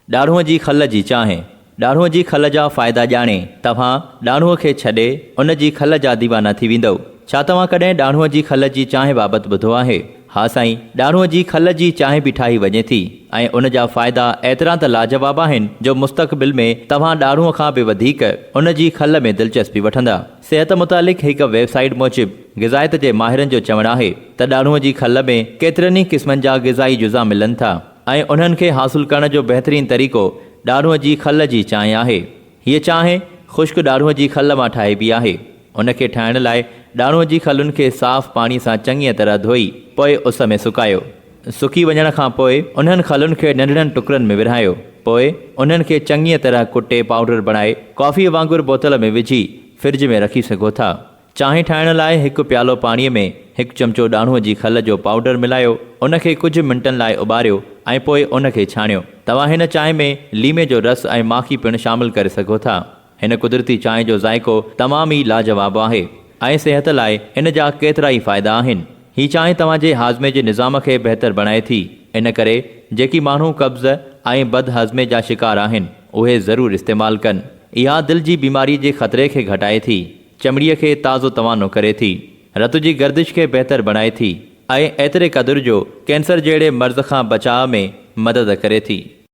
ॾाढ़ूअ जी खल जी चांहि। ॾाढ़ूअ जी खल जा फ़ाइदा ॼाणे तव्हां ॾाढ़ूअ खे छॾे उन जी खल जा दीवाना थी वेंदव। छा तव्हां कॾहिं ॾाढ़ूअ जी खल जी चांहि बाबति ॿुधो आहे? हा साईं, ॾाढ़ूअ जी खल जी चांहि बि ठाही वञे थी ऐं उन जा फ़ाइदा एतिरा त लाजवाब आहिनि जो मुस्तक़बिल में तव्हां ॾाढ़ूअ खां बि वधीक उन जी खल में दिलचस्पी वठंदा। सिहत मुतालिक़ हिकु वेबसाइट मूजिबि ग़िज़ायत जे माहिरनि जो चवणु आहे त ॾाढ़ूअ जी खल में केतिरनि ई क़िस्मनि जा ग़िज़ाई जुज़ा मिलनि था ऐं उन्हनि खे हासिलु करण जो बहितरीनु तरीक़ो ॾाढ़ूअ जी खल जी चांहि आहे। हीअ चांहि ख़ुश्क ॾाढ़ूअ जी खल मां ठाहिबी आहे। उनखे ठाहिण लाइ ॾाढ़ूअ जी खलुनि खे साफ़ पाणी सां चङीअ तरह धोई पोइ उस में सुकायो। सुकी वञण खां पोइ उन्हनि खलुनि खे नंढड़नि टुकड़नि में विरहायो। पोइ उन्हनि खे चङीअ तरह कुटे पाउडर बणाए कॉफ़ीअ वांगुरु बोतल में विझी फ्रिज में रखी सघो था। चांहि ठाहिण लाइ हिकु प्यालो पाणीअ में हिकु चमचो ॾाढ़ूअ जी खल जो पाउडर मिलायो। उनखे कुझु मिंटनि लाइ उॿारियो ऐं पोइ उनखे छाणियो। तव्हां हिन चांहि में लीमे जो रस ऐं माखी पिणु शामिलु करे सघो था। हिन कुदरती चांहि जो ज़ाइक़ो तमामु ई लाजवाब आहे ऐं सिहत लाइ इन जा केतिरा ई फ़ाइदा आहिनि। हीअ चांहि तव्हांजे हाज़मे जे निज़ाम खे बहितर बणाए थी। इन करे जेकी माण्हू कब्ज़ ऐं बदहज़मे जा शिकार आहिनि उहे ज़रूरु इस्तेमालु कनि। इहा दिलि जी बीमारी जे ख़तरे खे घटाए थी, चमड़ीअ खे ताज़ो तवानो करे थी, रत जी गर्दिश खे बहितर बणाए थी ऐं एतिरे क़दुरु जो कैंसर जहिड़े मर्ज़ खां बचाव में मदद करे थी।